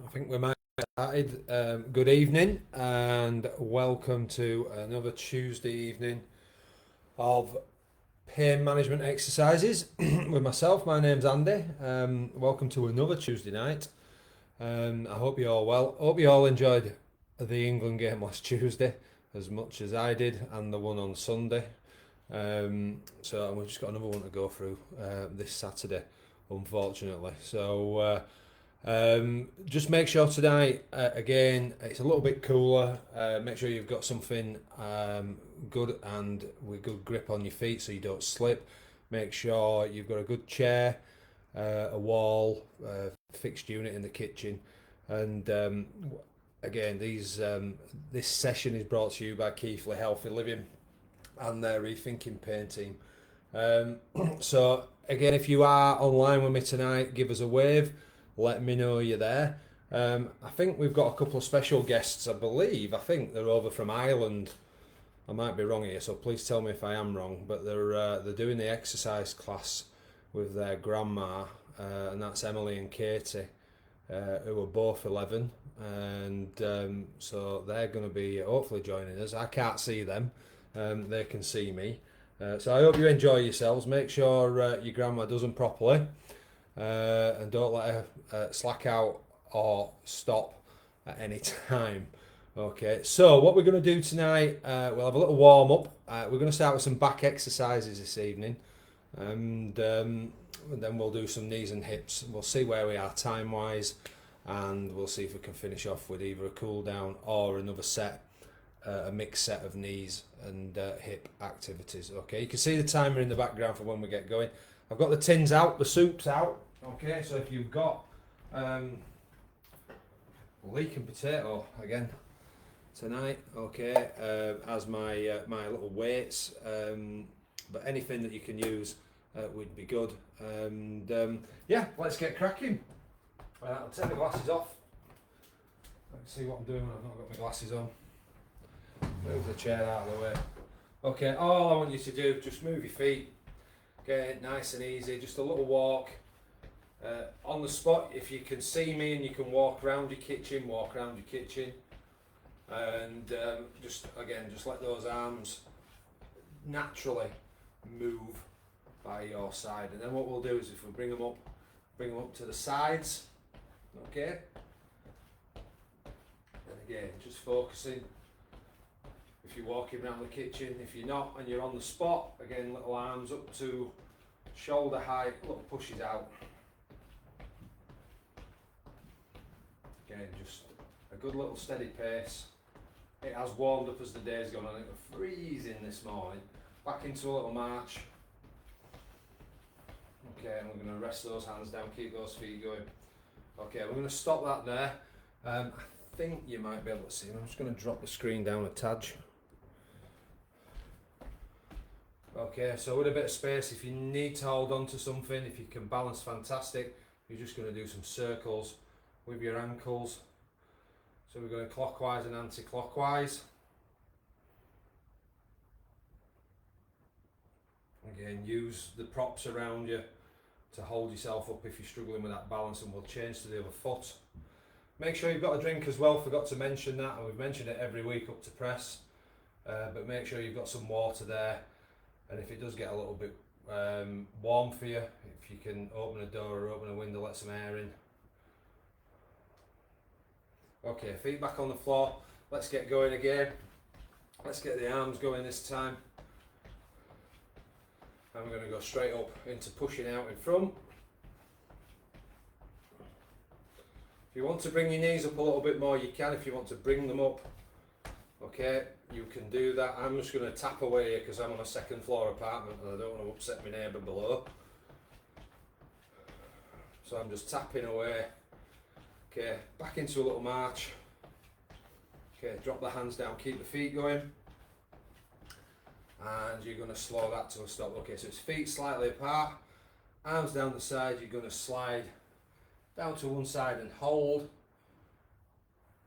I think we might get started. Good evening and welcome to another Tuesday evening of pain management exercises with myself. My name's Andy. Welcome to another Tuesday night. I hope you all well. Hope you all enjoyed the England game last Tuesday as much as I did, and the one on Sunday. So we've just got another one to go through this Saturday, unfortunately. Just make sure tonight, again, it's a little bit cooler. Make sure you've got something good and with good grip on your feet so you don't slip. Make sure you've got a good chair, a wall, fixed unit in the kitchen. And again, this session is brought to you by Keithley Healthy Living and their Rethinking Pain team. So again, if you are online with me tonight, give us a wave. Let me know you're there. I think we've got a couple of special guests. I think they're over from Ireland. I might be wrong here, so please tell me if I am wrong. But they're doing the exercise class with their grandma, and that's Emily and Katie, who are both 11, and so they're going to be hopefully joining us. I can't see them; they can see me. So I hope you enjoy yourselves. Make sure your grandma does them properly, and don't let her slack out or stop at any time. Okay, so what we're going to do tonight, we'll have a little warm up. We're going to start with some back exercises this evening, and then we'll do some knees and hips. We'll see where we are time wise, and we'll see if we can finish off with either a cool down or another set, a mixed set of knees and hip activities. Okay, you can see the timer in the background for when we get going. I've got the tins out, the soup's out. Okay, so if you've got leek and potato again tonight, okay, as my little weights, but anything that you can use would be good. And yeah, let's get cracking. I'll take my glasses off. Let's see what I'm doing when I've not got my glasses on. Move the chair out of the way. Okay, all I want you to do, just move your feet. Get it nice and easy, just a little walk. On the spot, if you can see me and you can walk around your kitchen, walk around your kitchen. And just let those arms naturally move by your side. And then what we'll do is if we bring them up to the sides, okay? And again, just focusing. If you're walking around the kitchen, if you're not and you're on the spot, again, little arms up to shoulder height, little pushes out. Again, just a good little steady pace. It has warmed up as the day's gone on. It was freezing this morning. Back into a little march. Okay, and we're going to rest those hands down, keep those feet going. Okay, we're going to stop that there. I think you might be able to see. I'm just going to drop the screen down a touch. Okay, so with a bit of space, if you need to hold on to something, if you can balance, fantastic. You're just going to do some circles with your ankles. So we're going clockwise and anti-clockwise. Again, use the props around you to hold yourself up if you're struggling with that balance, and we'll change to the other foot. Make sure you've got a drink as well, forgot to mention that, and we've mentioned it every week up to press. But make sure you've got some water there, and if it does get a little bit warm for you, if you can open a door or open a window, let some air in. Okay, feet back on the floor. Let's get going again. Let's get the arms going this time. And we're going to go straight up into pushing out in front. If you want to bring your knees up a little bit more, you can. If you want to bring them up, okay, you can do that. I'm just going to tap away here because I'm on a second floor apartment and I don't want to upset my neighbour below. So I'm just tapping away. Okay, back into a little march. Okay, drop the hands down, keep the feet going. And you're going to slow that to a stop. Okay, so it's feet slightly apart, arms down the side, you're going to slide down to one side and hold.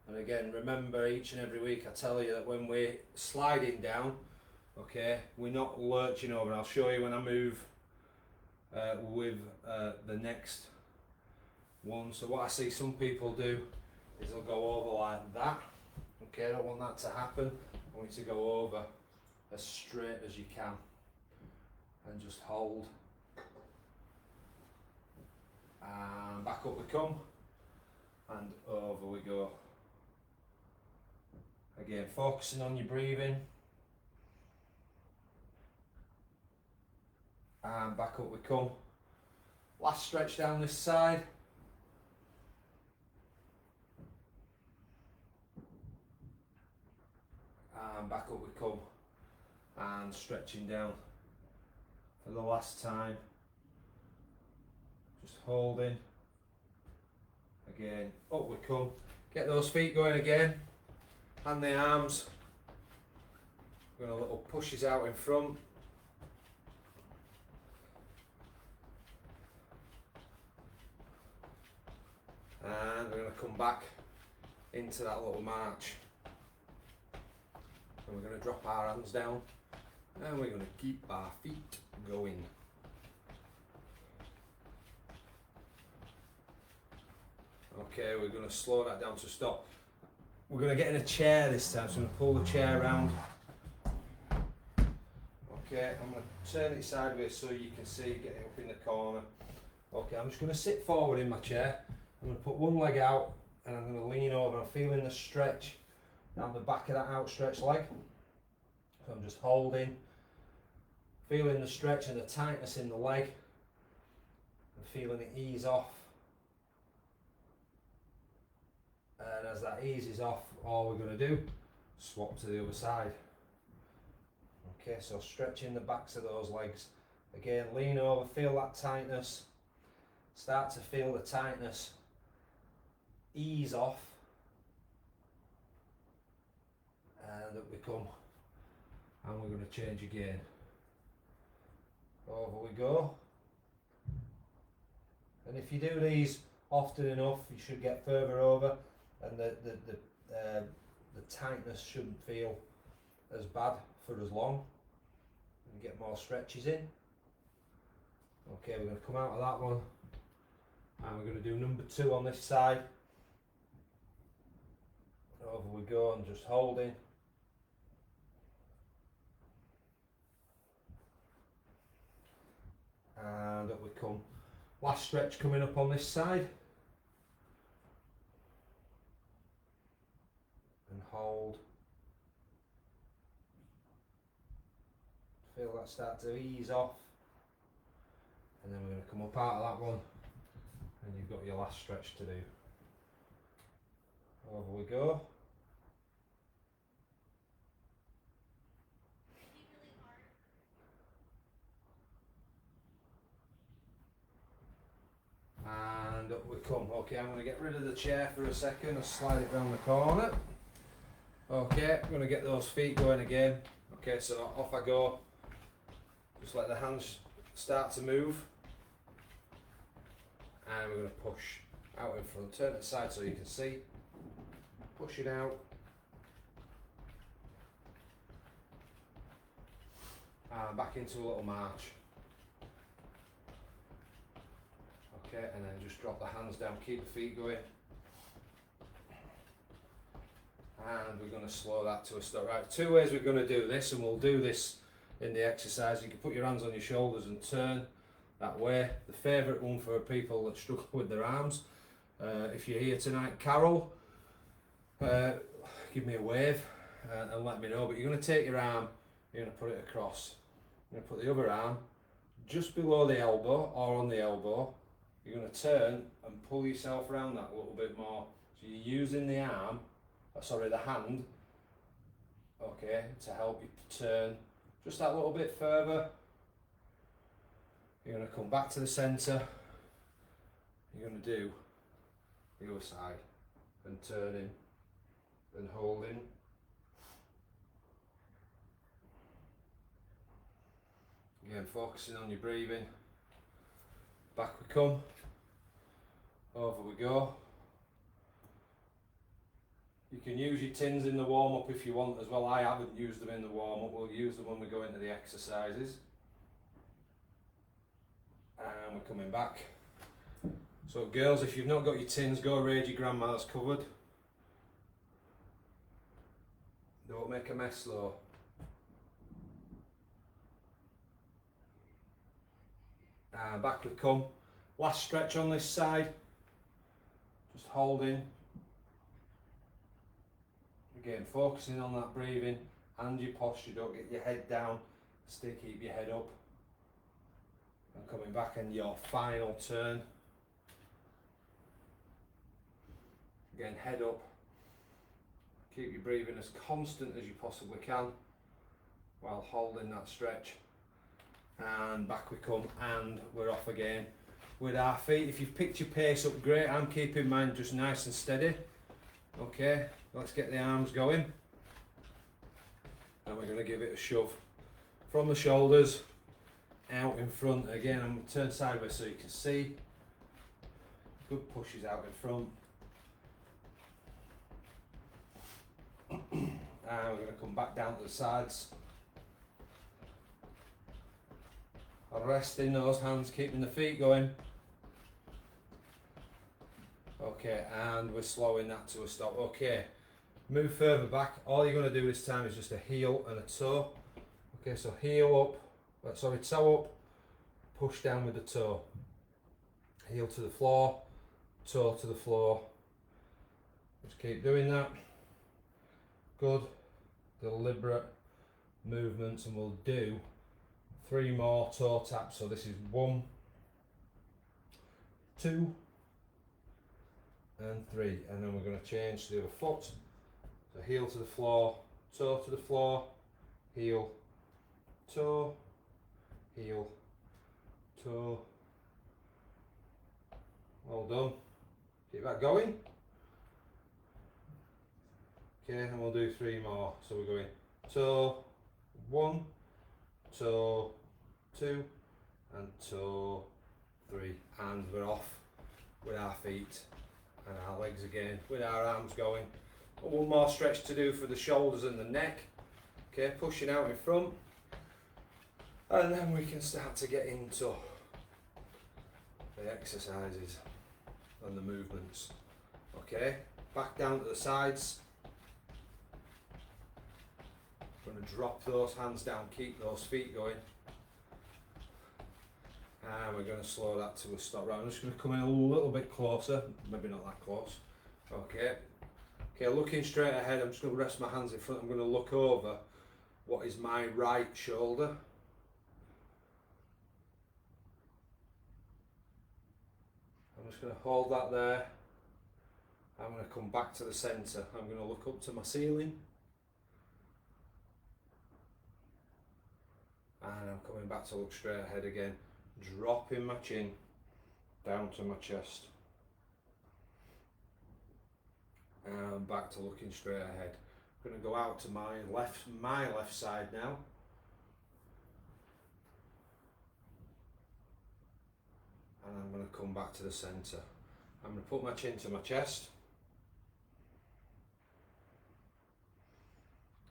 And again, remember each and every week I tell you that when we're sliding down, okay, we're not lurching over. And I'll show you when I move with the next one. So what I see some people do is they'll go over like that. Okay, I don't want that to happen. I want you to go over as straight as you can and just hold. And back up we come and over we go. Again, focusing on your breathing. And back up we come. Last stretch down this side. And back up we come. And stretching down for the last time. Just holding. Again, up we come. Get those feet going again. And the arms. We're going to little pushes out in front. And we're going to come back into that little march. And we're going to drop our hands down. And we're going to keep our feet going. Okay, we're going to slow that down to stop. We're going to get in a chair this time, so I'm going to pull the chair around. Okay, I'm going to turn it sideways so you can see, get it up in the corner. Okay, I'm just going to sit forward in my chair. I'm going to put one leg out and I'm going to lean over. I'm feeling the stretch down the back of that outstretched leg. So I'm just holding, feeling the stretch and the tightness in the leg and feeling it ease off. And as that eases off, all we're going to do, swap to the other side. Okay, so stretching the backs of those legs. Again, lean over, feel that tightness. Start to feel the tightness ease off. And up we come. And we're going to change again. Over we go. And if you do these often enough, you should get further over. And the tightness shouldn't feel as bad for as long. And get more stretches in. Okay, we're going to come out of that one. And we're going to do number 2 on this side. Over we go and just holding. And up we come. Last stretch coming up on this side. And hold. Feel that start to ease off. And then we're going to come up out of that one. And you've got your last stretch to do. Over we go. And up we come. Okay, I'm going to get rid of the chair for a second and slide it round the corner. Okay, I'm going to get those feet going again. Okay, so off I go. Just let the hands start to move. And we're going to push out in front. Turn it side so you can see. Push it out. And back into a little march. Okay, and then just drop the hands down, keep the feet going. And we're going to slow that to a stop. Right, 2 ways we're going to do this, and we'll do this in the exercise. You can put your hands on your shoulders and turn that way. The favourite one for people that struggle with their arms. If you're here tonight, Carol, give me a wave and let me know. But you're going to take your arm, you're going to put it across. You're going to put the other arm just below the elbow or on the elbow. You're going to turn and pull yourself around that a little bit more. So you're using the arm, the hand, okay, to help you turn just that little bit further. You're going to come back to the centre. You're going to do the other side and turning and holding. Again, focusing on your breathing. Back we come. Over we go. You can use your tins in the warm-up if you want as well. I haven't used them in the warm-up. We'll use them when we go into the exercises. And we're coming back. So girls, if you've not got your tins, go raid your grandma's cupboard. Don't make a mess though. Back we come. Last stretch on this side. Just holding. Again, focusing on that breathing and your posture. Don't get your head down. Still keep your head up. And coming back in your final turn. Again, head up. Keep your breathing as constant as you possibly can while holding that stretch. And back we come, and we're off again with our feet. If you've picked your pace up, great. I'm keeping mine just nice and steady. Okay, let's get the arms going. And we're going to give it a shove from the shoulders out in front. Again, I'm going to turn sideways so you can see. Good pushes out in front. And we're going to come back down to the sides. Resting those hands, keeping the feet going. Okay, and we're slowing that to a stop. Okay, move further back. All you're going to do this time is just a heel and a toe. Okay, so heel up, toe up, push down with the toe. Heel to the floor, toe to the floor. Just keep doing that. Good, deliberate movements, and we'll do 3 more toe taps. So this is 1, 2, and 3, and then we're going to change to the other foot. So heel to the floor, toe to the floor, heel, toe, heel, toe. Well done. Keep that going. Okay, and we'll do 3 more. So we're going toe, 1, toe, 2, and toe, 3, and we're off with our feet and our legs again with our arms going. Got 1 more stretch to do for the shoulders and the neck. Okay, pushing out in front, and then we can start to get into the exercises and the movements. Okay, back down to the sides. Going to drop those hands down, keep those feet going, and we're going to slow that to a stop. Right, I'm just going to come in a little bit closer, maybe not that close. Okay, looking straight ahead. I'm just going to rest my hands in front. I'm going to look over what is my right shoulder. I'm just going to hold that there. I'm going to come back to the centre. I'm going to look up to my ceiling. And I'm coming back to look straight ahead again, dropping my chin down to my chest. And back to looking straight ahead. I'm going to go out to my left side now. And I'm going to come back to the centre. I'm going to put my chin to my chest.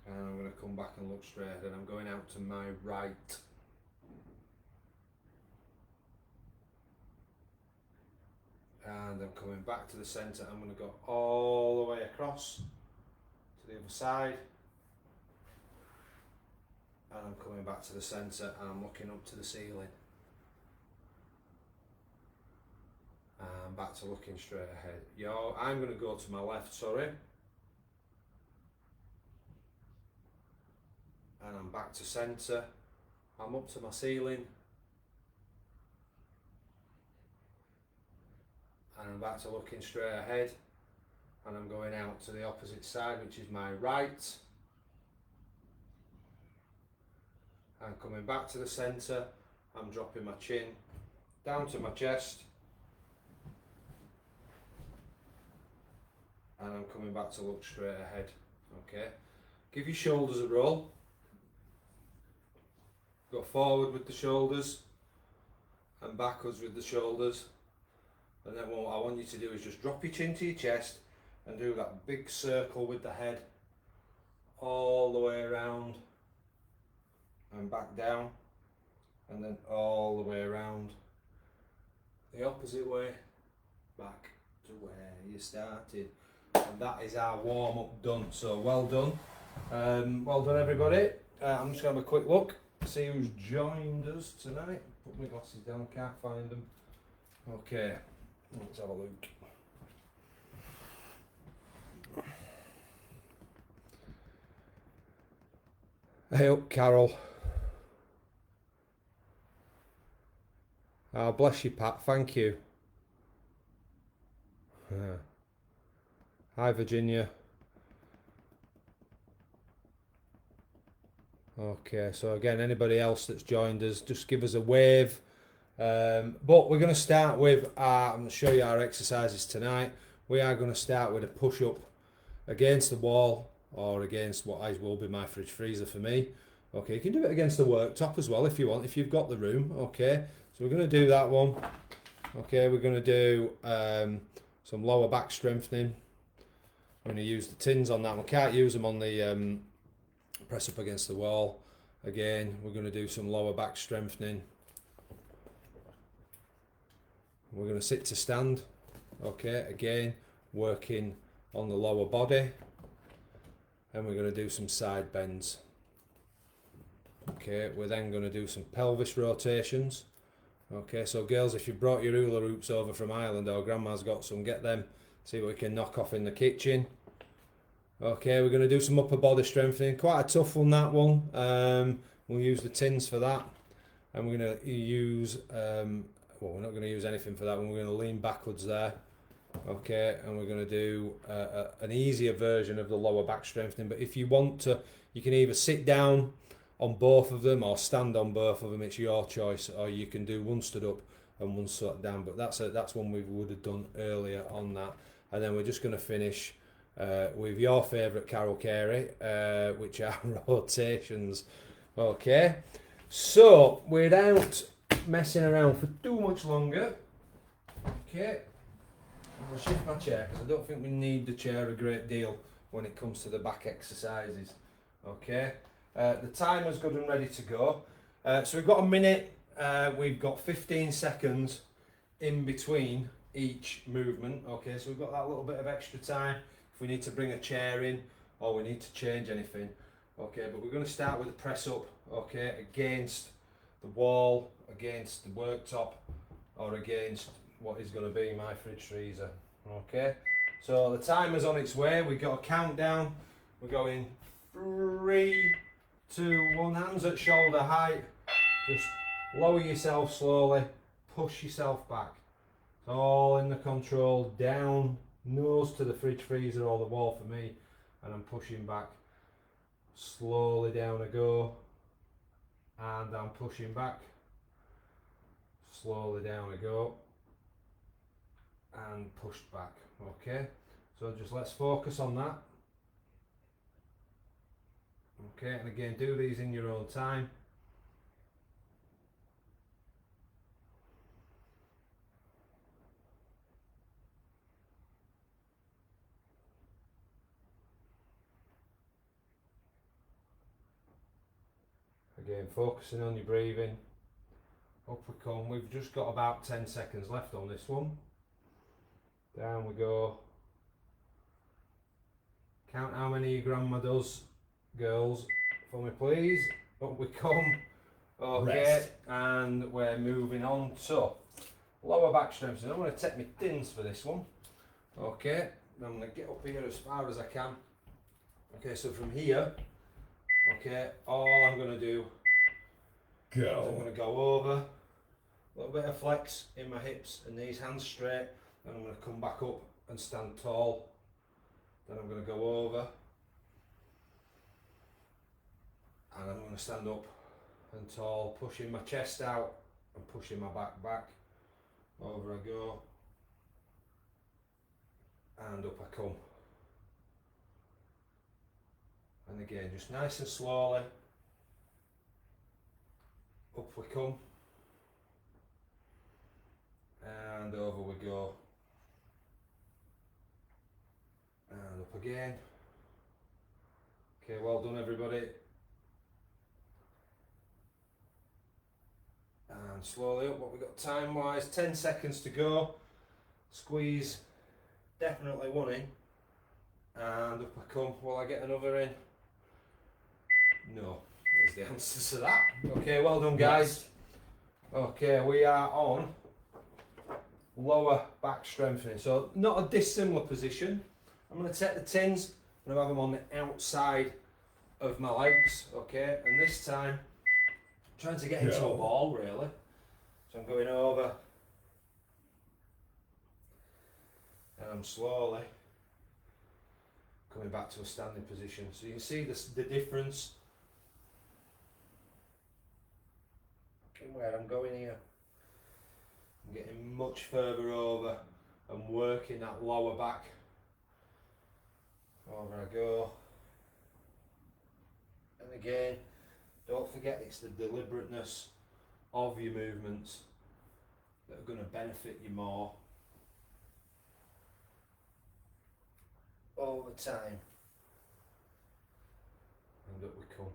And I'm going to come back and look straight ahead, and I'm going out to my right. And I'm coming back to the centre. I'm going to go all the way across to the other side. And I'm coming back to the centre, and I'm looking up to the ceiling. And back to looking straight ahead. I'm going to go to my left, sorry. And I'm back to centre. I'm up to my ceiling. And I'm back to looking straight ahead. And I'm going out to the opposite side, which is my right. I'm coming back to the centre. I'm dropping my chin down to my chest. And I'm coming back to look straight ahead. Okay. Give your shoulders a roll. Go forward with the shoulders and backwards with the shoulders, and then what I want you to do is just drop your chin to your chest and do that big circle with the head all the way around and back down, and then all the way around the opposite way back to where you started. And that is our warm up done. So well done. Well done everybody. I'm just going to have a quick look, see who's joined us tonight. Put my glasses down, can't find them. Okay, let's have a look. Hey up, Carol. Oh, bless you, Pat. Thank you. Hi, Virginia. Okay, so again, anybody else that's joined us, just give us a wave. But we're going to start with, I'm going to show you our exercises tonight. We are going to start with a push-up against the wall or against what will be my fridge freezer for me. Okay, you can do it against the worktop as well if you want, if you've got the room. Okay, so we're going to do that one. Okay, we're going to do some lower back strengthening. I'm going to use the tins on that one. Can't use them on the press up against the wall. Again, we're going to do some lower back strengthening. We're going to sit to stand. Okay, again, working on the lower body. And we're going to do some side bends. Okay, we're then going to do some pelvis rotations. Okay, so girls, if you've brought your hula hoops over from Ireland or grandma's got some, get them. See what we can knock off in the kitchen. Okay, we're going to do some upper body strengthening. Quite a tough one, that one. We'll use the tins for that. And we're going to use, well, we're not going to use anything for that one. We're going to lean backwards there. Okay, and we're going to do an easier version of the lower back strengthening. But if you want to, you can either sit down on both of them or stand on both of them. It's your choice. Or you can do one stood up and one sat down. But that's one we would have done earlier on that. And then we're just going to finish with your favourite Carol Carey, which are rotations. Okay, so without messing around for too much longer, okay, I'll shift my chair because I don't think we need the chair a great deal when it comes to the back exercises. Okay, the timer's good and ready to go. So we've got a minute, we've got 15 seconds in between each movement. Okay, so we've got that little bit of extra time if we need to bring a chair in or we need to change anything. Okay, but we're going to start with the press up, okay, against the wall, against the worktop, or against what is going to be my fridge freezer. Okay, so the timer's on its way. We've got a countdown. We're going 3, 2, 1. Hands at shoulder height. Just lower yourself slowly, push yourself back. It's all in the control. Down, nose to the fridge freezer or the wall for me, and I'm pushing back. Slowly down I go, and I'm pushing back. Slowly down I go, and pushed back. Okay, so just let's focus on that. Okay, and again, do these in your own time. Again, focusing on your breathing. Up we come. We've just got about 10 seconds left on this one. Down we go. Count how many your grandma does, girls, for me please. Up we come. Okay, rest. And we're moving on. So, lower back strength. So I'm going to take my tins for this one. Okay, I'm going to get up here as far as I can. Okay, so from here, okay, all I'm going to do is I'm going to go over, a little bit of flex in my hips and knees, hands straight, then I'm going to come back up and stand tall. Then I'm going to go over and I'm going to stand up and tall, pushing my chest out and pushing my back. Over I go and up I come. And again, just nice and slowly, up we come, and over we go, and up again. Okay, well done everybody. And slowly up, what we got time wise, 10 seconds to go. Squeeze, definitely one in, and up I come. Will I get another in? No, is the answer to that. Okay, well done guys. Okay, we are on lower back strengthening, so not a dissimilar position. I'm going to take the tins, I'm going to have them on the outside of my legs, okay, and this time I'm trying to get into a ball really, so I'm going over and I'm slowly coming back to a standing position, so you can see the difference in where I'm going here. I'm getting much further over and working that lower back. Over I go. And again, don't forget it's the deliberateness of your movements that are going to benefit you more over time. And up we come.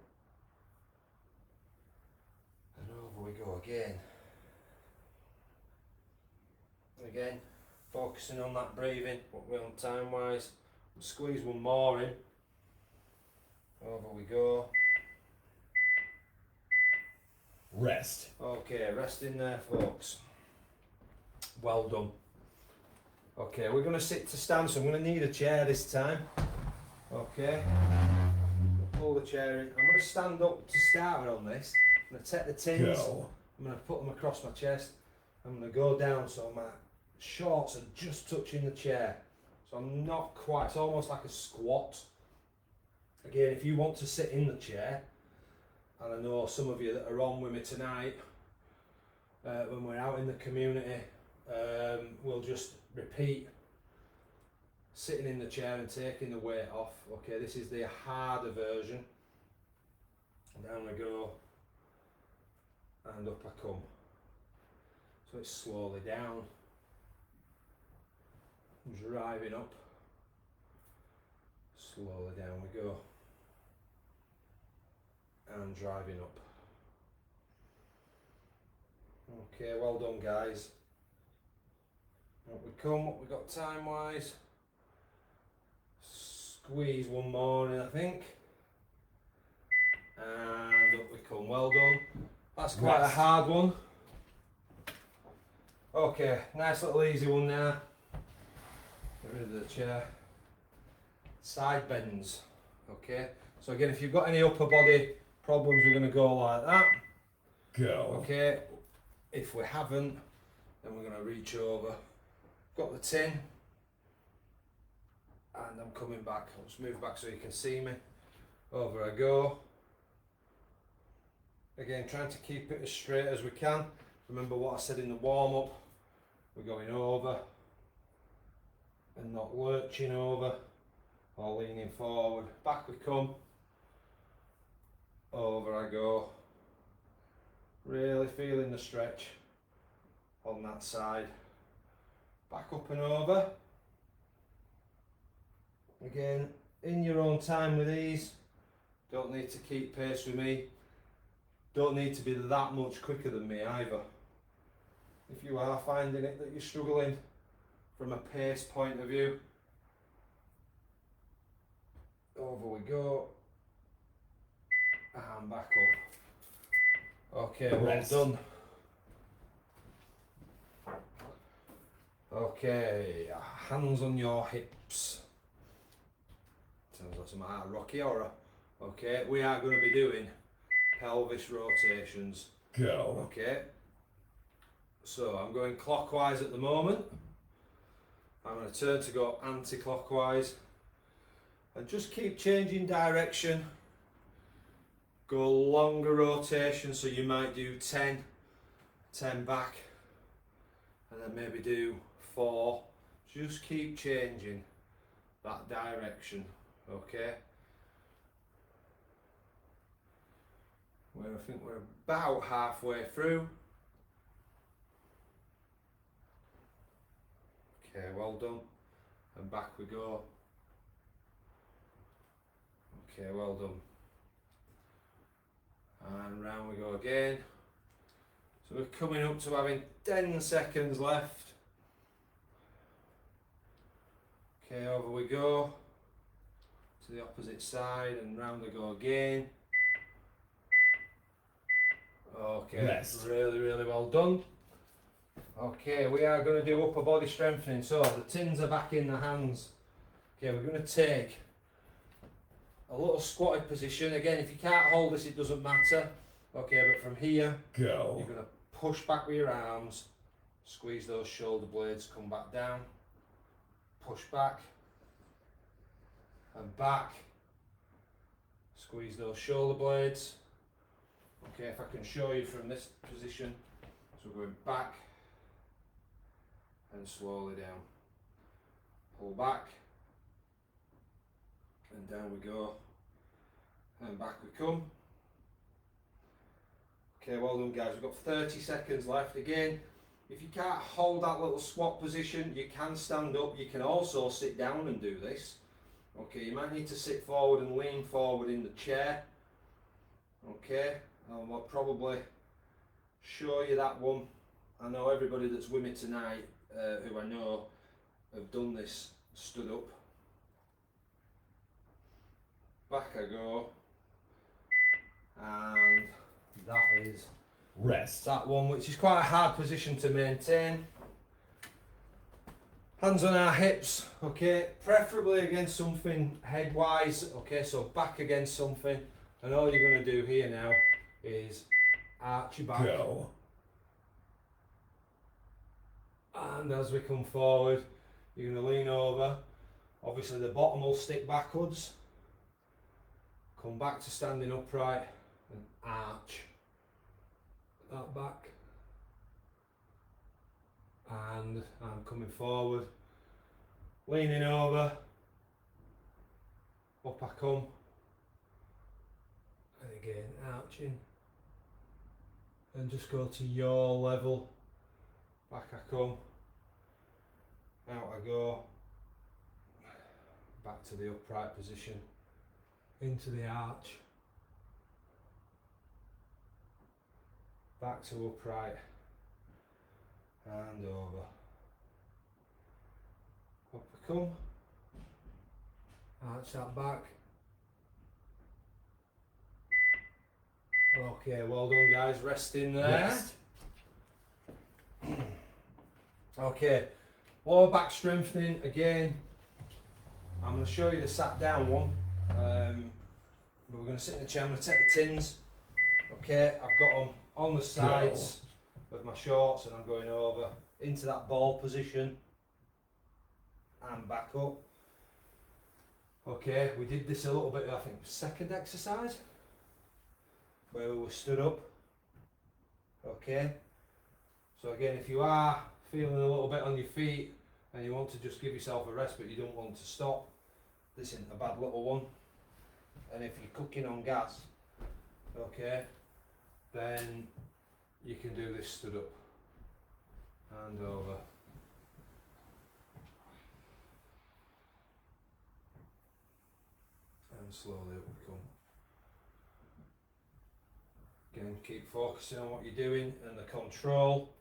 And over we go again. And again, focusing on that breathing, what we're on time wise. Squeeze one more in. Over we go. Rest. Okay, rest in there, folks. Well done. Okay, we're going to sit to stand, so I'm going to need a chair this time. Okay. Pull the chair in. I'm going to stand up to start with on this. I'm going to take the tins. I'm going to put them across my chest. I'm going to go down so my shorts are just touching the chair. So I'm not quite, it's almost like a squat. Again, if you want to sit in the chair, and I know some of you that are on with me tonight, when we're out in the community, we'll just repeat sitting in the chair and taking the weight off. Okay, this is the harder version. Down I go, and up I come. So it's slowly down. Driving up, slowly down we go, and driving up. Okay, well done guys. Up we come, what we got time wise. Squeeze one more in I think, and up we come, well done. That's quite a hard one. Okay, nice little easy one now. Get rid of the chair. Side bends. Okay, so again, if you've got any upper body problems, we're going to go like that. Go. Okay, if we haven't, then we're going to reach over. Got the tin, and I'm coming back. I'll just move back so you can see me. Over I go. Again, trying to keep it as straight as we can. Remember what I said in the warm up. We're going over and not lurching over or leaning forward. Back we come. Over I go. Really feeling the stretch on that side. Back up and over. Again, in your own time with these. Don't need to keep pace with me. Don't need to be that much quicker than me either. If you are finding it that you're struggling from a pace point of view, over we go, and back up. Okay, well done. Okay, hands on your hips. Sounds like some art Rocky Horror. Okay, we are going to be doing pelvis rotations. Go. Okay, so I'm going clockwise at the moment. I'm going to turn to go anti-clockwise and just keep changing direction. Go longer rotation, so you might do 10 back, and then maybe do 4. Just keep changing that direction, okay? Where I think we're about halfway through. Okay, well done. And back we go. Okay, well done. And round we go again. So we're coming up to having 10 seconds left. Okay, over we go to the opposite side and round we go again. Okay, Rest. really, really well done. Okay, we are going to do upper body strengthening. So the tins are back in the hands. Okay, we're going to take a little squatted position. Again, if you can't hold this, it doesn't matter. Okay, but from here, Go. you're going to push back with your arms, squeeze those shoulder blades, come back down, push back, and back, squeeze those shoulder blades. Okay, if I can show you from this position, so we're going back and slowly down, pull back and down we go, and back we come. Okay, well done guys, we've got 30 seconds left. Again, if you can't hold that little squat position, you can stand up. You can also sit down and do this. Okay, you might need to sit forward and lean forward in the chair. Okay, I'll probably show you that one. I know everybody that's with me tonight, who I know have done this, stood up. Back I go, and that is Rest. that one, which is quite a hard position to maintain. Hands on our hips, okay, preferably against something head-wise, okay, so back against something, and all you're going to do here now is arch your back. Go. And as we come forward, you're going to lean over. Obviously the bottom will stick backwards. Come back to standing upright and arch that back. And I'm coming forward, leaning over, up I come, and again arching, and just go to your level, back I come, out I go, back to the upright position, into the arch, back to upright, and over, up I come, arch that back. Okay, well done guys, rest in there. Rest. Okay, lower back strengthening again. I'm going to show you the sat down one. But we're going to sit in the chair. I'm going to take the tins. Okay, I've got them on the sides of my shorts and I'm going over into that ball position and back up. Okay, we did this a little bit, I think, second exercise where we were stood up. Okay, so again, if you are feeling a little bit on your feet and you want to just give yourself a rest but you don't want to stop, this isn't a bad little one. And if you're cooking on gas, okay, then you can do this stood up and over. And slowly up we come. Again, keep focusing on what you're doing and the control.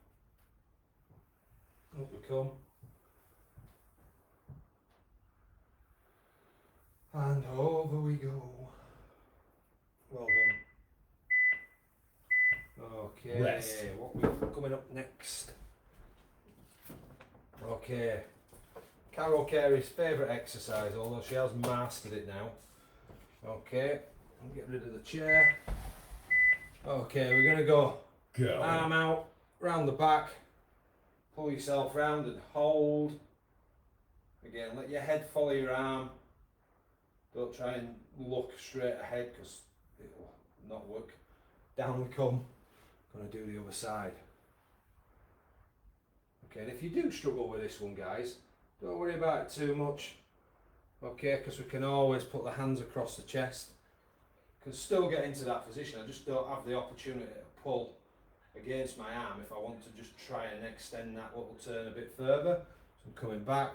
Up we come. And over we go. Well done. Okay, Rest. what we've coming up next. Okay, Carol Carey's favourite exercise, although she has mastered it now. Okay, I'll get rid of the chair. Okay, we're going to go Go. arm out, round the back, pull yourself round and hold. Again, let your head follow your arm. Don't try and look straight ahead because it will not work. Down we come. Going to do the other side. Okay, and if you do struggle with this one, guys, don't worry about it too much. Okay, because we can always put the hands across the chest. Can still get into that position. I just don't have the opportunity to pull against my arm if I want to just try and extend that little turn a bit further. So I'm coming back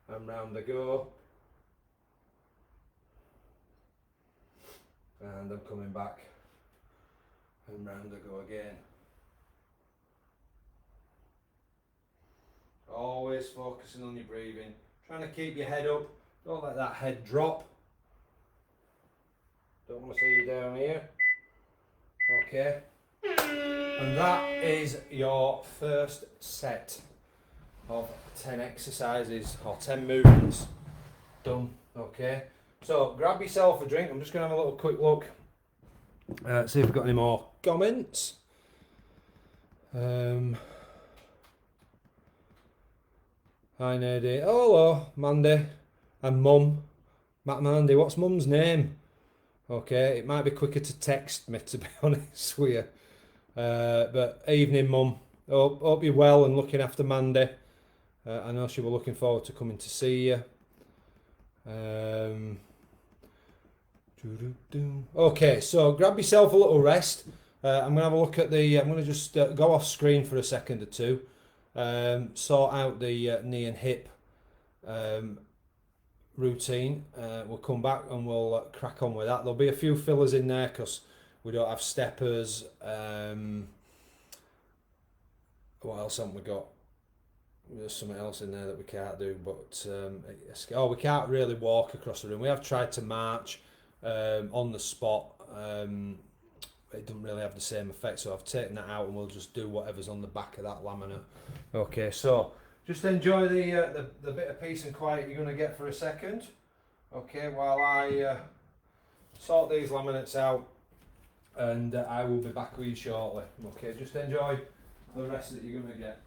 and round I go. And I'm coming back and round I go again. Always focusing on your breathing. trying to keep your head up. Don't let that head drop. Don't want to see you down here. Okay. And that is your first set of 10 exercises or 10 movements done. Okay. So grab yourself a drink. I'm just going to have a little quick look. See if we've got any more comments. Hi Nady. Oh, hello, Mandy and Mum. Matt Mandy, what's Mum's name? Okay, it might be quicker to text me, to be honest with you. But evening, Mum. Hope you're well and looking after Mandy. I know she was looking forward to coming to see you. Okay, so grab yourself a little rest. I'm going to have a look at the... I'm going to just go off screen for a second or two. Sort out the knee and hip routine. We'll come back and we'll crack on with that. There'll be a few fillers in there because we don't have steppers. What else haven't we got? There's something else in there that we can't do, but we can't really walk across the room. We have tried to march on the spot. It doesn't really have the same effect, so I've taken that out and we'll just do whatever's on the back of that laminate. Okay, so just enjoy the bit of peace and quiet you're going to get for a second. Okay, while I sort these laminates out, and I will be back with you shortly. Okay, just enjoy the rest that you're going to get.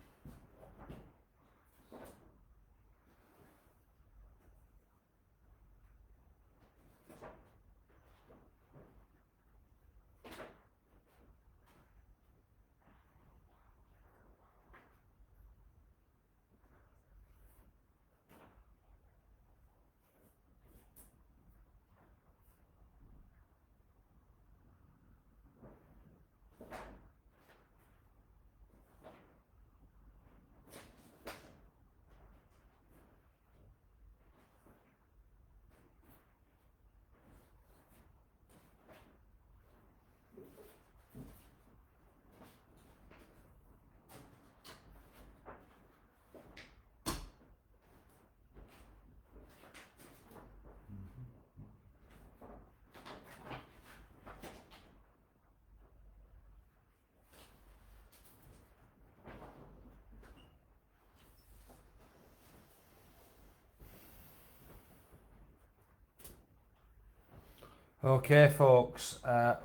Okay, folks,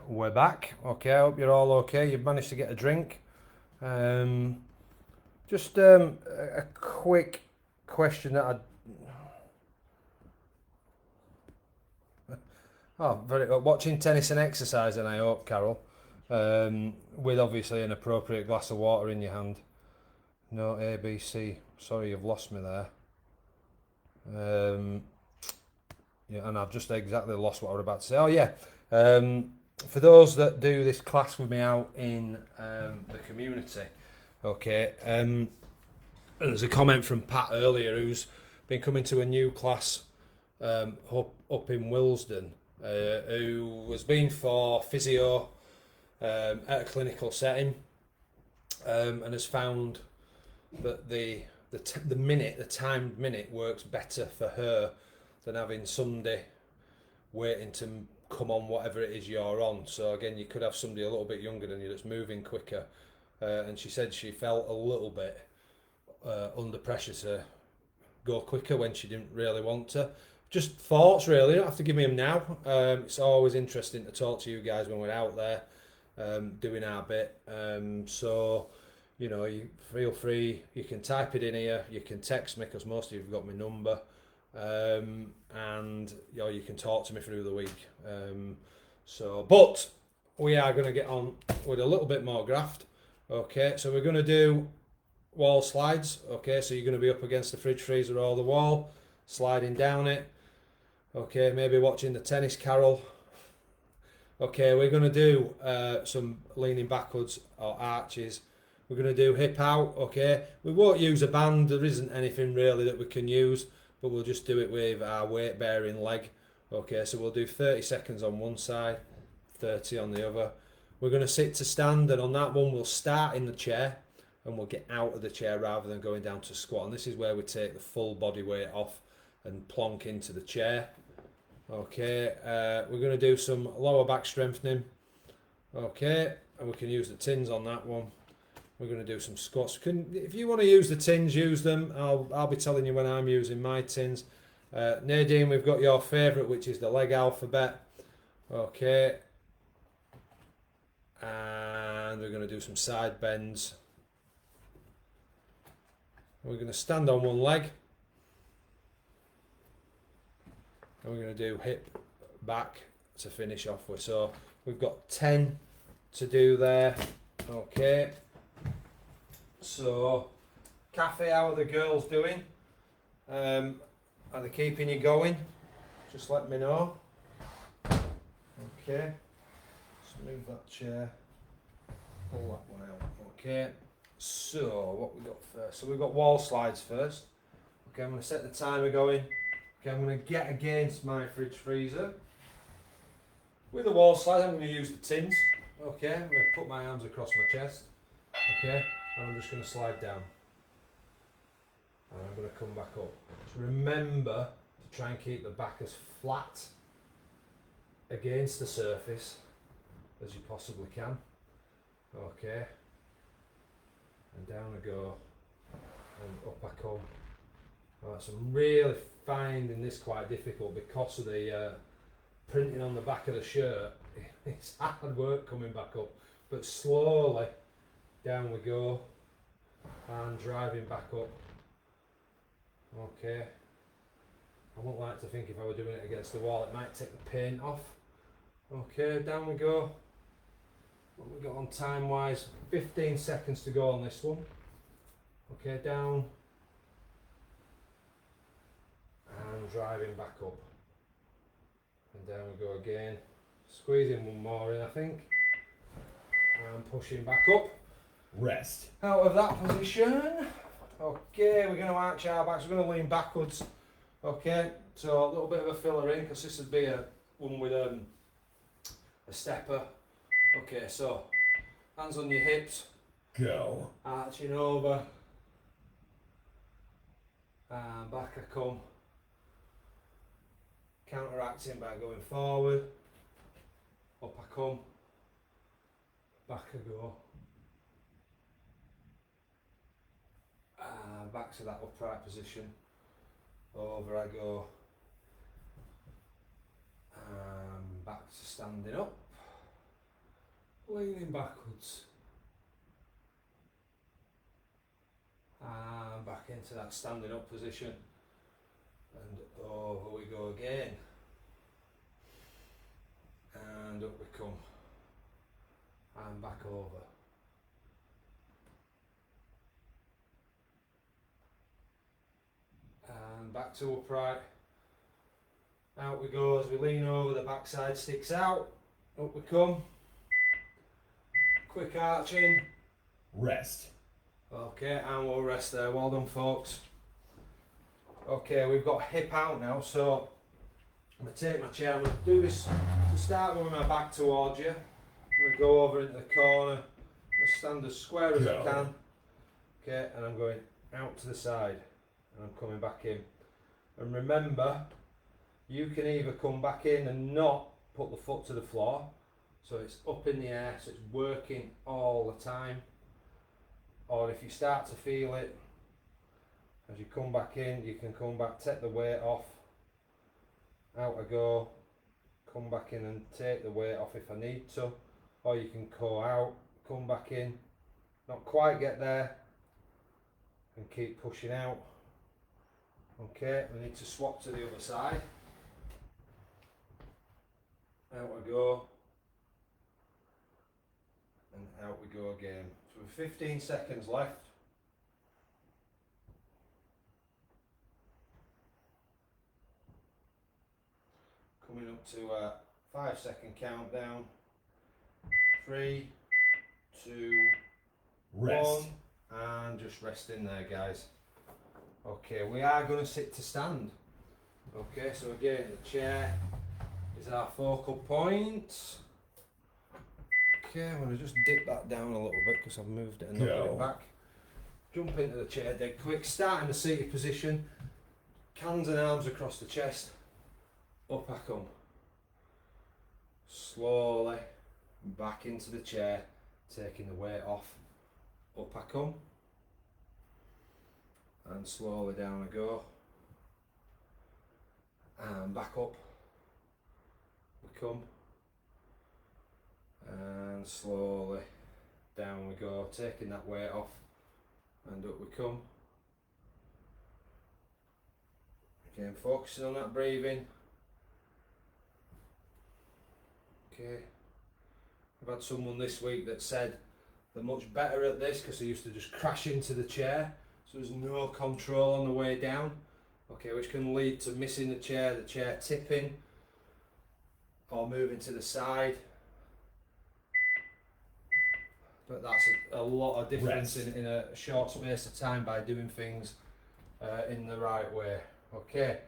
we're back. Okay, I hope you're all okay. You've managed to get a drink. Just a quick question that watching tennis and exercising, I hope, Carol, with obviously an appropriate glass of water in your hand. No ABC. Sorry, you've lost me there. Yeah, and I've just exactly lost what I was about to say. Oh yeah, for those that do this class with me out in the community, okay, there's a comment from Pat earlier who's been coming to a new class up in Willesden, who has been for physio at a clinical setting, and has found that the timed minute works better for her than having somebody waiting to come on whatever it is you're on. So again, you could have somebody a little bit younger than you that's moving quicker, and she said she felt a little bit under pressure to go quicker when she didn't really want to. Just thoughts really, you don't have to give me them now. It's always interesting to talk to you guys when we're out there doing our bit. So you know, you feel free, you can type it in here, you can text me because most of you have got my number. And you know, you can talk to me through the week. But we are going to get on with a little bit more graft. Okay, so we're going to do wall slides. Okay, so you're going to be up against the fridge freezer or the wall, sliding down it. Okay, maybe watching the tennis, Carol. Okay, we're going to do some leaning backwards or arches. We're going to do hip out. Okay, we won't use a band. There isn't anything really that we can use, but we'll just do it with our weight bearing leg. Okay, so we'll do 30 seconds on one side, 30 on the other. We're going to sit to stand, and on that one we'll start in the chair and we'll get out of the chair rather than going down to squat. And this is where we take the full body weight off. and plonk into the chair. Okay, we're going to do some lower back strengthening. Okay, and we can use the tins on that one. We're going to do some squats. If you want to use the tins, use them. I'll be telling you when I'm using my tins. Nadine, we've got your favourite, which is the leg alphabet. Okay, and we're going to do some side bends. We're going to stand on one leg. And we're going to do hip back to finish off with. So we've got 10 to do there. Okay. So, Cafe, how are the girls doing? Are they keeping you going? Just let me know. Okay. Let's move that chair. Pull that one out. Okay. So, what we got first? So we've got wall slides first. Okay, I'm going to set the timer going. Okay, I'm going to get against my fridge freezer. With the wall slide, I'm going to use the tins. Okay, I'm going to put my arms across my chest. Okay, and I'm just going to slide down. And I'm going to come back up. Just remember to try and keep the back as flat against the surface as you possibly can. Okay, and down I go, and up I come. Right, so I'm really finding this quite difficult because of the printing on the back of the shirt. It's hard work coming back up, but slowly down we go and driving back up. Okay, I wouldn't like to think if I were doing it against the wall it might take the paint off. Okay, down we go. What we got on time wise? 15 seconds to go on this one. Okay, down and driving back up, and down we go again, squeezing one more in I think, and pushing back up, Rest. out of that position. Okay, we're going to arch our backs, we're going to lean backwards. Okay, so a little bit of a filler in because this would be a one with a stepper. Okay, so hands on your hips, Go. arching over, and back I come. Counteracting by going forward, up I come, back I go, and back to that upright position, over I go, and back to standing up, leaning backwards, and back into that standing up position. And over we go again, and up we come, and back over, and back to upright, out we go as we lean over, the backside sticks out, up we come, quick arching, Rest. okay, and we'll rest there. Well done folks. Okay, we've got hip out now, so I'm going to take my chair, I'm going to do this to start with my back towards you. I'm going to go over into the corner, I'm going to stand as square as I can. Okay, and I'm going out to the side, and I'm coming back in. And remember, you can either come back in and not put the foot to the floor, so it's up in the air, so it's working all the time. Or if you start to feel it, as you come back in, you can come back, take the weight off, out I go, come back in and take the weight off if I need to, or you can go out, come back in, not quite get there, and keep pushing out. Okay, we need to swap to the other side, out I go, and out we go again. So with 15 seconds left. Coming up to a 5-second countdown. 3, 2, Rest. 1, and just rest in there, guys. Okay, we are going to sit to stand. Okay, so again, the chair is our focal point. Okay, I'm going to just dip that down a little bit because I've moved it and knocked it back. Jump into the chair dead quick, start in the seated position. Hands and arms across the chest. Up I come. Slowly back into the chair, taking the weight off. Up I come. And slowly down I go. And back up. We come. And slowly down we go, taking that weight off. And up we come. Again, focusing on that breathing. Okay. I've had someone this week that said they're much better at this because they used to just crash into the chair, so there's no control on the way down. Okay, which can lead to missing the chair tipping or moving to the side. But that's a lot of difference in a short space of time by doing things in the right way. Okay,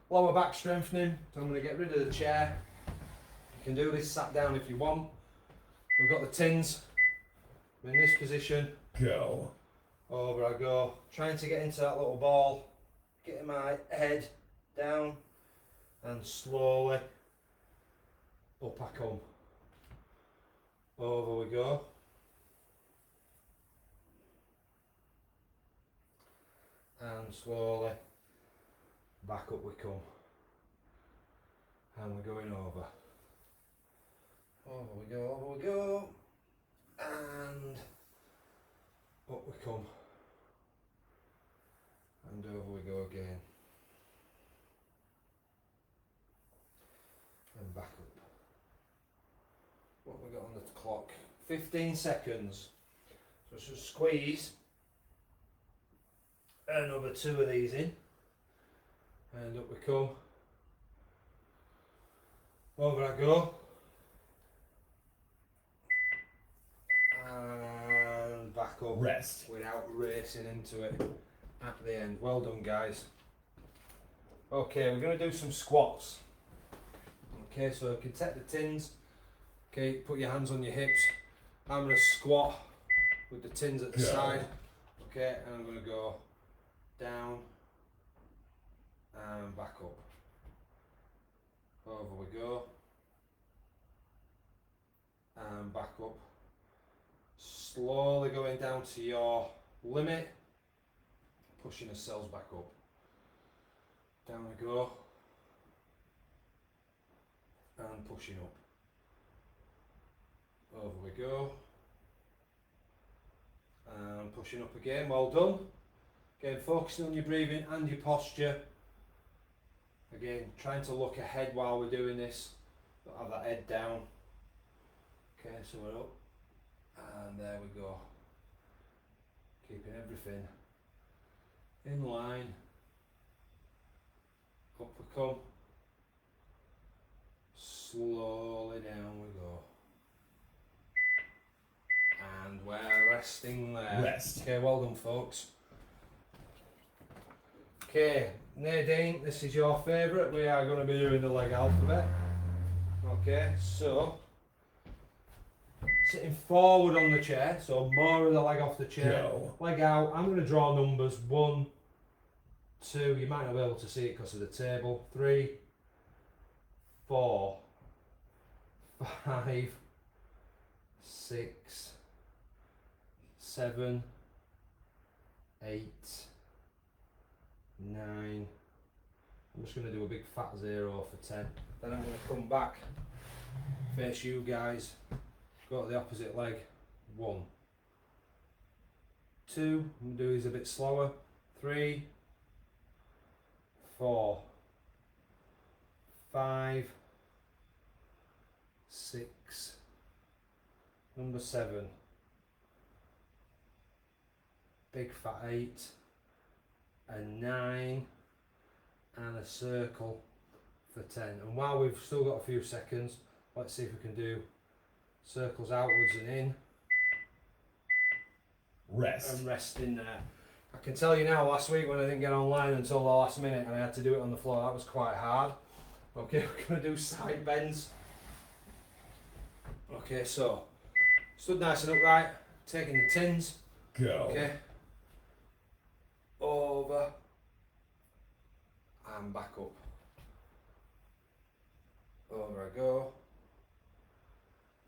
lower back strengthening, so I'm going to get rid of the chair. You can do this sat down if you want. We've got the tins. I'm in this position. Go. Over I go, trying to get into that little ball, getting my head down, and slowly up I come. Over we go. And slowly back up we come. And we're going over. Over we go, and up we come. And over we go again. And back up. What we got on the clock? 15 seconds. So just squeeze another 2 of these in. And up we come. Over I go. And back up. Rest. Without racing into it at the end. Well done, guys. Okay, we're going to do some squats. Okay, so you can take the tins. Okay, put your hands on your hips. I'm going to squat with the tins at the side. Okay, and I'm going to go down and back up. Over we go. And back up. Slowly going down to your limit. Pushing the cells back up. Down we go. And pushing up. Over we go. And pushing up again. Well done. Again, focusing on your breathing and your posture. Again, trying to look ahead while we're doing this. Don't have that head down. Okay, so we're up. And there we go. Keeping everything in line. Up we come. Slowly down we go. And we're resting there. Rest. Okay, well done, folks. Okay, Nadine, this is your favourite. We are going to be doing the leg alphabet. Okay, so sitting forward on the chair, so more of the leg off the chair. Go. Leg out. I'm going to draw numbers 1, 2. You might not be able to see it because of the table. 3, 4, 5, 6, 7, 8, 9. I'm just going to do a big fat 0 for 10. Then I'm going to come back, face you guys, go to the opposite leg. 1, 2. I'm going to do these a bit slower. 3, 4, 5, 6, number 7, big fat 8, a 9, and a circle for 10. And while we've still got a few seconds, let's see if we can do circles outwards and in. Rest. And rest in there. I can tell you now, last week when I didn't get online until the last minute and I had to do it on the floor, that was quite hard. Okay, we're going to do side bends. Okay, so stood nice and upright, taking the tins. Go. Okay. Over and back up. Over I go,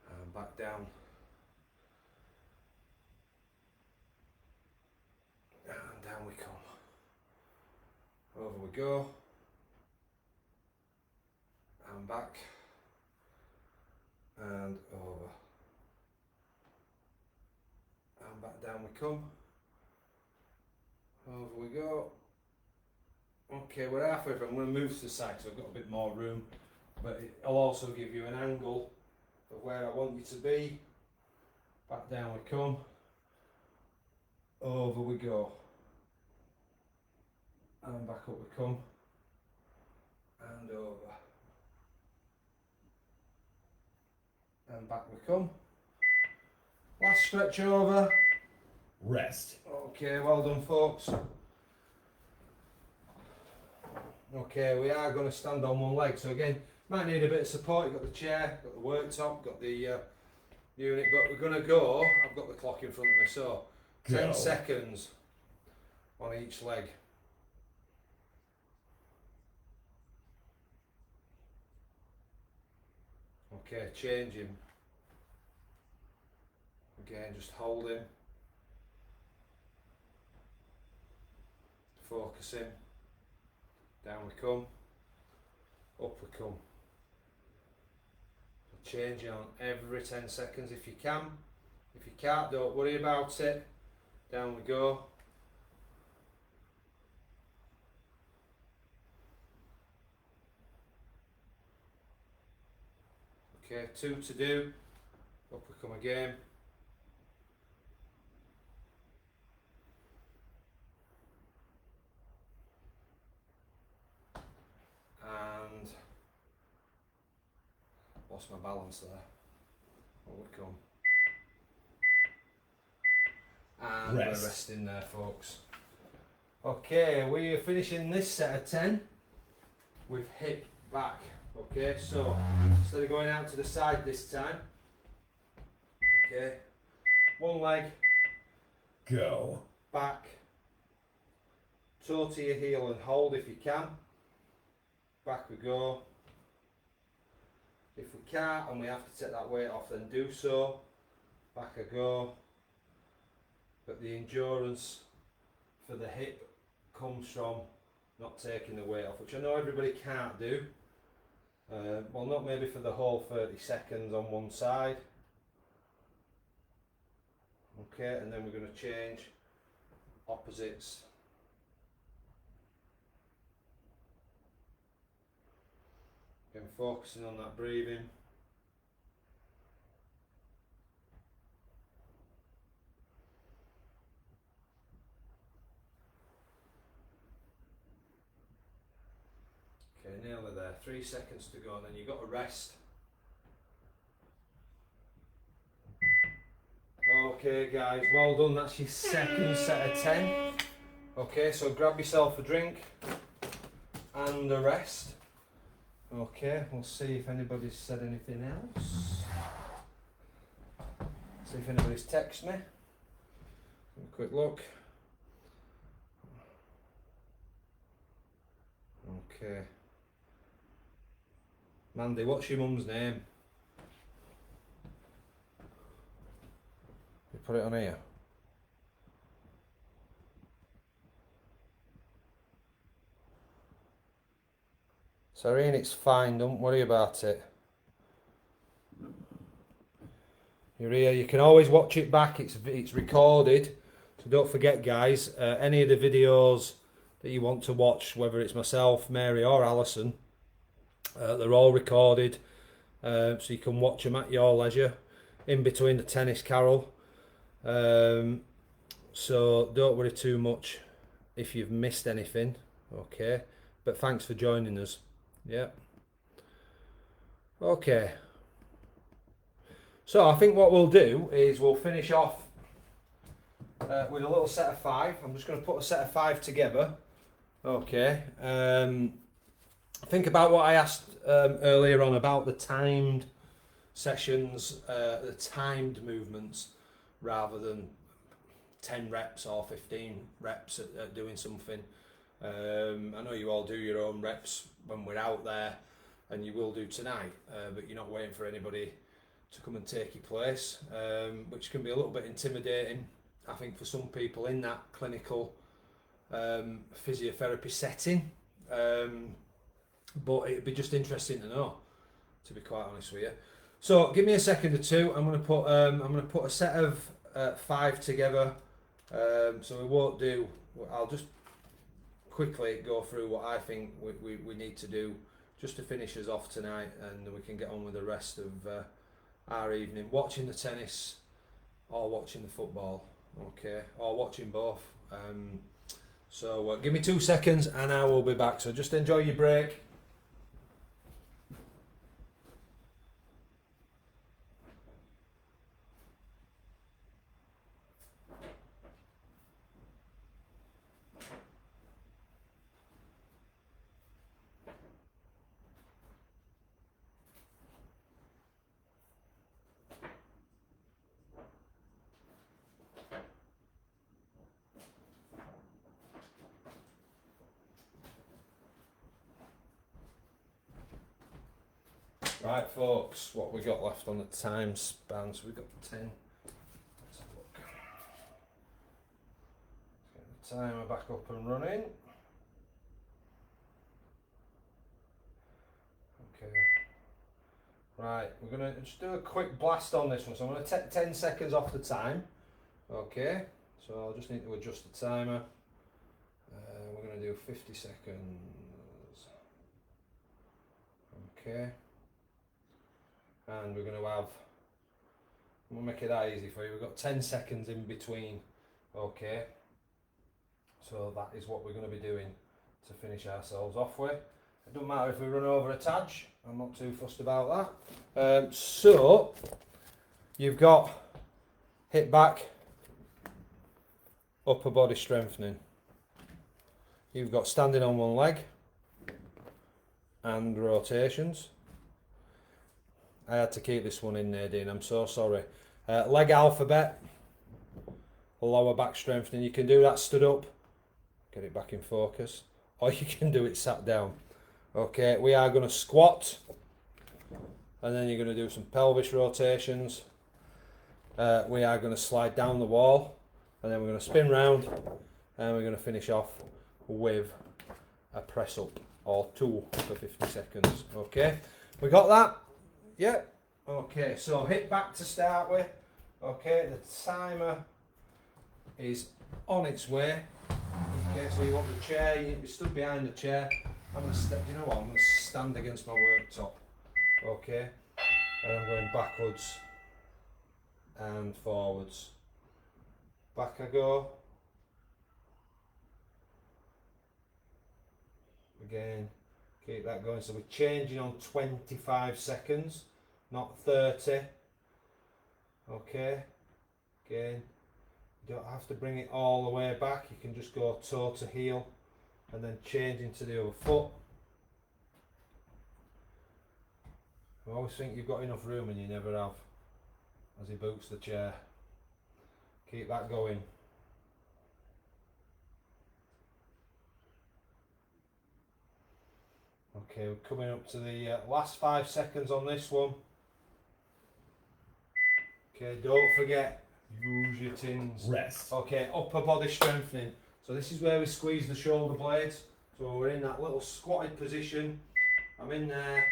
and back down. And down we come. Over we go, and back, and over, and back down we come. Over we go. Okay, we're halfway through. I'm going to move to the side because I've got a bit more room, but it'll also give you an angle of where I want you to be. Back down we come. Over we go. And back up we come. And over. And back we come. Last stretch over. Rest. Okay, well done folks. Okay, we are going to stand on one leg, so again, might need a bit of support. You've got the chair, got the worktop, got the unit, but we're going to go, I've got the clock in front of me, so 10 Go. seconds on each leg. Okay, changing. Again, just holding. Focusing. Down we come. Up we come. Changing on every 10 seconds if you can. If you can't, don't worry about it. Down we go. Okay, 2 to do. Up we come again. And lost my balance there. Up we come. And Rest. we're resting there, folks. Okay, we are finishing this set of 10 with hip back. Okay, so instead of going out to the side this time, okay, one leg, Go. back, toe to your heel and hold if you can. Back we go. If we can't and we have to take that weight off, then do so. Back I go. But the endurance for the hip comes from not taking the weight off, which I know everybody can't do. Well, not maybe for the whole 30 seconds on one side. Okay, and then we're going to change opposites. Again, focusing on that breathing. Okay, nearly there. 3 seconds to go, and then you've got to rest. Okay guys, well done, that's your second set of 10. Okay, so grab yourself a drink and a rest. Okay, we'll see if anybody's said anything else. See if anybody's texted me. Have a quick look. Okay. Mandy, what's your mum's name? You put it on here. Sorry, it's fine, don't worry about it. You're here, you can always watch it back, it's recorded. So don't forget guys, any of the videos that you want to watch, whether it's myself, Mary or Alison, they're all recorded. So you can watch them at your leisure, in between the tennis carol. So don't worry too much if you've missed anything, okay? But thanks for joining us. Yeah. Okay. So I think what we'll do is we'll finish off with a little set of 5. I'm just going to put a set of 5 together. Okay. Think about what I asked earlier on about the timed sessions, the timed movements, rather than 10 reps or 15 reps at doing something. I know you all do your own reps when we're out there, and you will do tonight, but you're not waiting for anybody to come and take your place, which can be a little bit intimidating, I think, for some people in that clinical physiotherapy setting. But it'd be just interesting to know, to be quite honest with you. So give me a second or two. I'm going to put a set of 5 together. So we won't do. I'll just quickly go through what I think we need to do just to finish us off tonight, and we can get on with the rest of our evening, watching the tennis or watching the football, okay, or watching both. So give me 2 seconds and I will be back. So just enjoy your break. Right, folks, what we got left on the time span? So we've got 10. Let's have a look. Let's get the timer back up and running. Okay. Right, we're going to just do a quick blast on this one. So I'm going to take 10 seconds off the time. Okay, so I'll just need to adjust the timer. We're going to do 50 seconds. Okay. And we're going to have, we'll make it that easy for you, we've got 10 seconds in between, okay, so that is what we're going to be doing to finish ourselves off with. It doesn't matter if we run over a touch, I'm not too fussed about that. So, you've got hip back, upper body strengthening, you've got standing on one leg, and rotations. I had to keep this one in there, Dean, I'm so sorry. Leg alphabet, lower back strengthening. You can do that stood up, get it back in focus, or you can do it sat down. Okay, we are going to squat, and then you're going to do some pelvis rotations. We are going to slide down the wall, and then we're going to spin round, and we're going to finish off with a press up or 2 for 50 seconds. Okay, we got that? Yeah, okay, so hip back to start with. Okay, the timer is on its way. Okay, so you want the chair, you need to be stood behind the chair. I'm going to step, you know what, I'm going to stand against my worktop. Okay, and I'm going backwards and forwards. Back I go. Again. Keep that going. So we're changing on 25 seconds, not 30. Okay. Again, you don't have to bring it all the way back. You can just go toe to heel and then change into the other foot. I always think you've got enough room and you never have, as he boots the chair. Keep that going. Okay, we're coming up to the last 5 seconds on this one. Okay, don't forget, use your tins. Rest. Okay, upper body strengthening. So this is where we squeeze the shoulder blades. So we're in that little squatted position. I'm in there.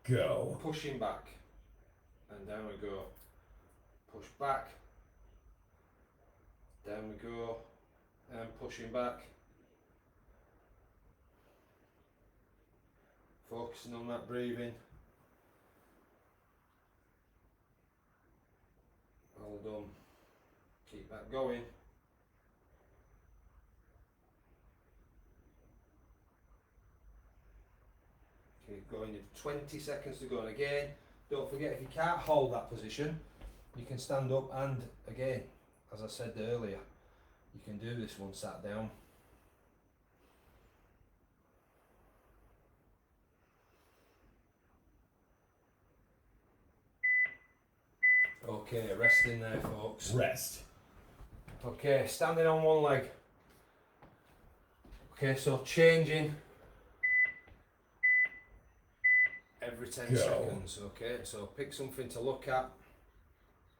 Go. Pushing back. And down we go. Push back. Down we go. And pushing back. Focusing on that breathing. All done. Keep that going. Keep going. You've 20 seconds to go. And again, don't forget, if you can't hold that position, you can stand up, and again, as I said earlier, you can do this one sat down. Okay, resting there, folks. Rest. Okay, standing on one leg. Okay, so changing every 10 Go. seconds. Okay, so pick something to look at,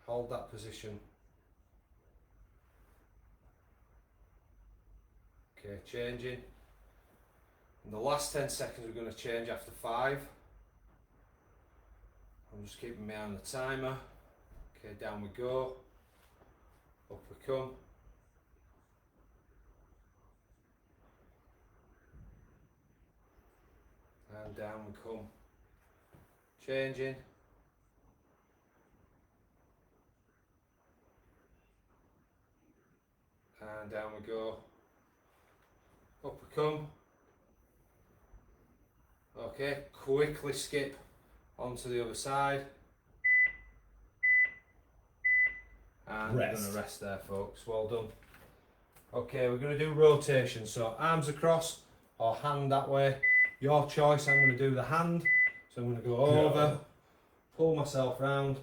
hold that position. Okay, changing. In the last 10 seconds, we're going to change after 5. I'm just keeping my eye on the timer. Okay, down we go. Up we come. And down we come. Changing. And down we go. Up we come. Okay, quickly skip onto the other side. And we're going to rest there, folks. Well done. Okay, we're going to do rotation. So arms across or hand that way. Your choice. I'm going to do the hand. So I'm going to go over, pull myself round,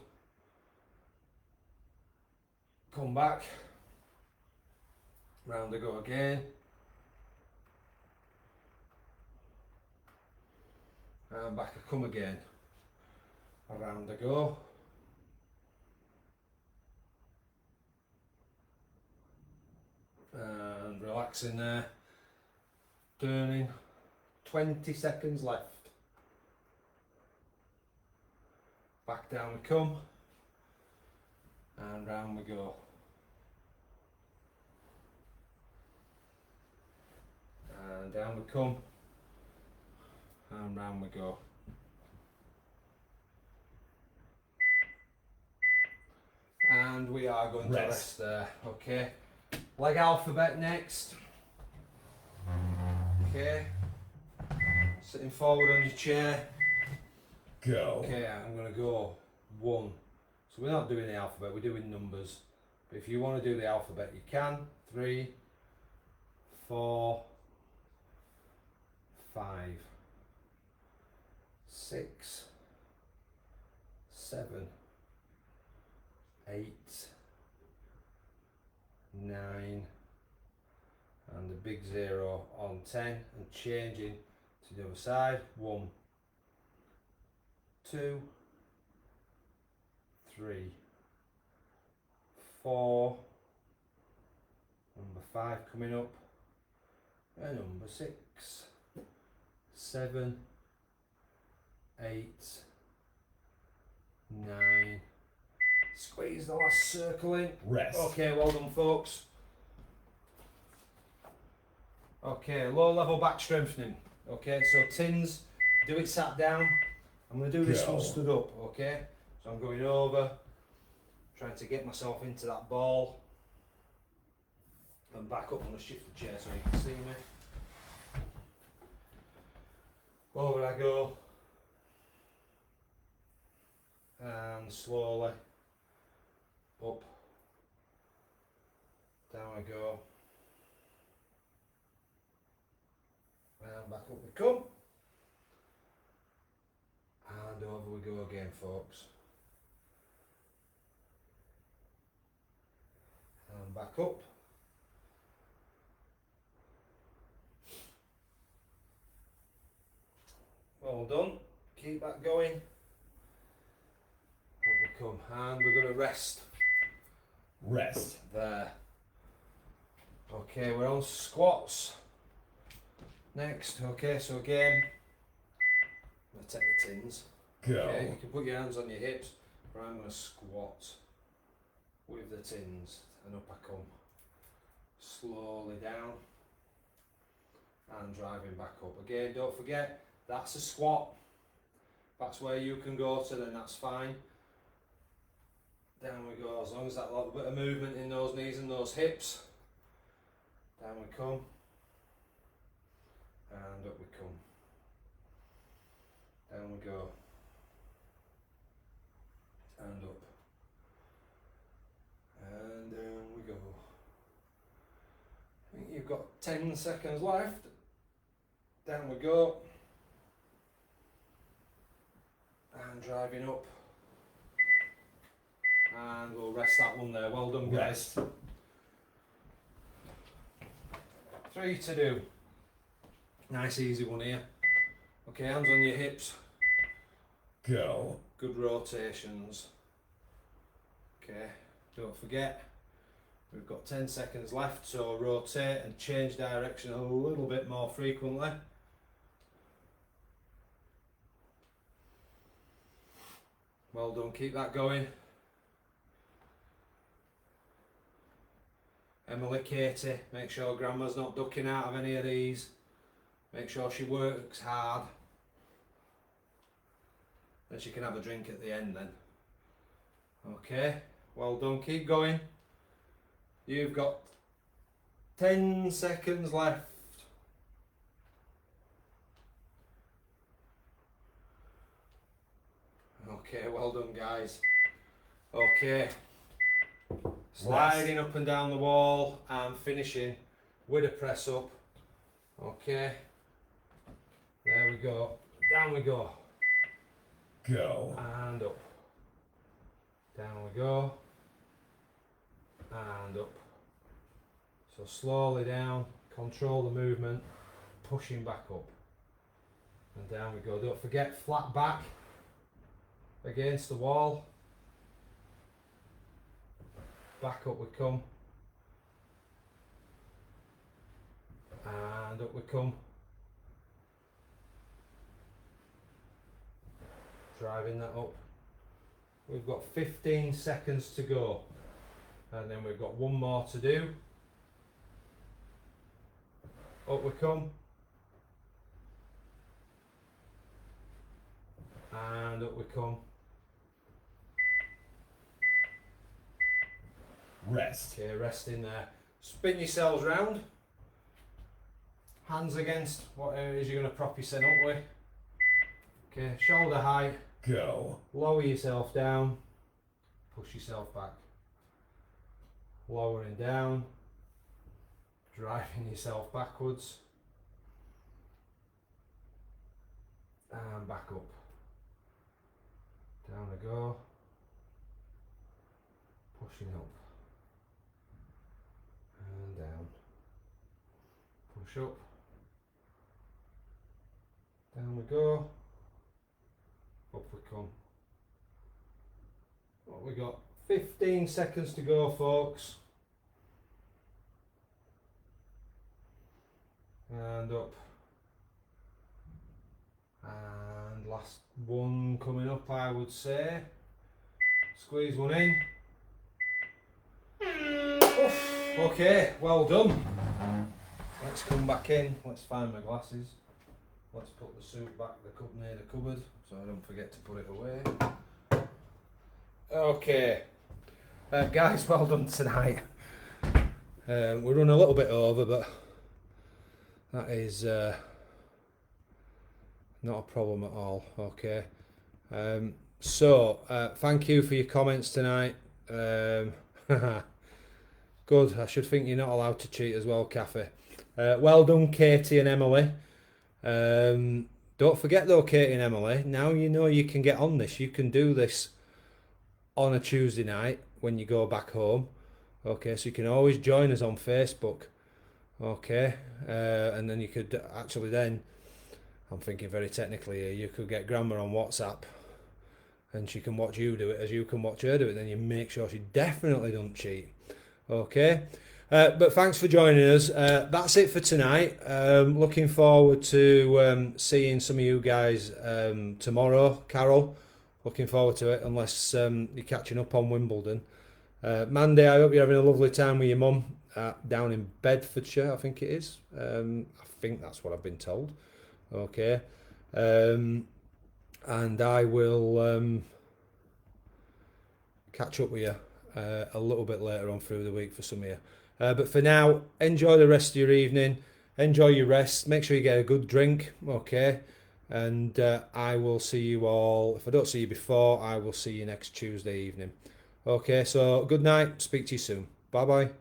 come back, round I go again. And back I come again. Around I go. And relaxing there. Turning. 20 seconds left. Back down we come. And round we go. And down we come. And round we go. And we are going to rest there. Okay. Leg alphabet next. Okay. Sitting forward on your chair. Go. Okay, I'm going to go 1. So we're not doing the alphabet, we're doing numbers. But if you want to do the alphabet, you can. 3, 4, 5, 6, 7, 8, 9, and the big 0 on 10, and changing to the other side. 1, 2, 3, 4, number 5 coming up, and number 6, 7, 8, 9. Squeeze the last circle in. Rest. Okay, well done, folks. Okay, low level back strengthening. Okay, so tins, do it sat down. I'm going to do this one stood up, okay? So I'm going over, trying to get myself into that ball. And back up. I'm going to shift the chair so you can see me. Over I go. And slowly up. Down I go. And back up we come. And over we go again, folks. And back up. Well done. Keep that going. Up we come. And we're going to rest. Rest. There. Okay, we're on squats. Next. Okay, so again, I'm going to take the tins. Go. Okay, you can put your hands on your hips, but I'm going to squat with the tins, and up I come. Slowly down and driving back up. Again, don't forget, that's a squat. That's where you can go to, then that's fine. Down we go, as long as that little bit of movement in those knees and those hips. Down we come. And up we come. Down we go. And up. And down we go. I think you've got 10 seconds left. Down we go. And driving up. And we'll rest that one there. Well done, guys. 3 to do. Nice easy one here. Okay, hands on your hips. Go. Good rotations. Okay, don't forget, we've got 10 seconds left, so rotate and change direction a little bit more frequently. Well done, keep that going. Emily, Katie, make sure Grandma's not ducking out of any of these. Make sure she works hard. Then she can have a drink at the end then. Okay, well done, keep going. You've got 10 seconds left. Okay, well done guys. Okay, sliding up and down the wall and finishing with a press up. Okay, there we go, down we go. Go. And up. Down we go. And up. So slowly down, control the movement, pushing back up. And down we go. Don't forget, flat back against the wall. Back up we come. And up we come. Driving that up. We've got 15 seconds to go. And then we've got one more to do. Up we come. And up we come. Rest. Okay, rest in there. Spin yourselves round. Hands against what areas you're going to prop yourself up with. Okay, shoulder height. Go. Lower yourself down. Push yourself back. Lowering down. Driving yourself backwards. And back up. Down we go. Pushing up. And down. Push up. Down we go. Up we come. What we got? 15 seconds to go, folks. And up. And last one coming up, I would say. Squeeze one in. Oof. Okay, well done. Let's come back in. Let's find my glasses. Let's put the suit back near the cupboard so I don't forget to put it away. Okay, guys, well done tonight. We're running a little bit over, but that is not a problem at all. Okay, so thank you for your comments tonight. Good. I should think you're not allowed to cheat as well, Kathy. Well done, Katie and Emily. Don't forget though, Katie and Emily, now you know you can get on this. You can do this on a Tuesday night when you go back home. Okay, so you can always join us on Facebook. Okay, and then you could actually then, I'm thinking very technically here, you could get Grandma on WhatsApp and she can watch you do it as you can watch her do it. Then you make sure she definitely don't cheat. Okay. But thanks for joining us. That's it for tonight. Looking forward to seeing some of you guys tomorrow. Carol, looking forward to it, unless you're catching up on Wimbledon. Mandy, I hope you're having a lovely time with your mum down in Bedfordshire, I think it is. I think that's what I've been told. Okay. And I will catch up with you a little bit later on through the week for some of you. But for now, enjoy the rest of your evening. Enjoy your rest. Make sure you get a good drink, okay? And I will see you all. If I don't see you before, I will see you next Tuesday evening. Okay, so good night. Speak to you soon. Bye-bye.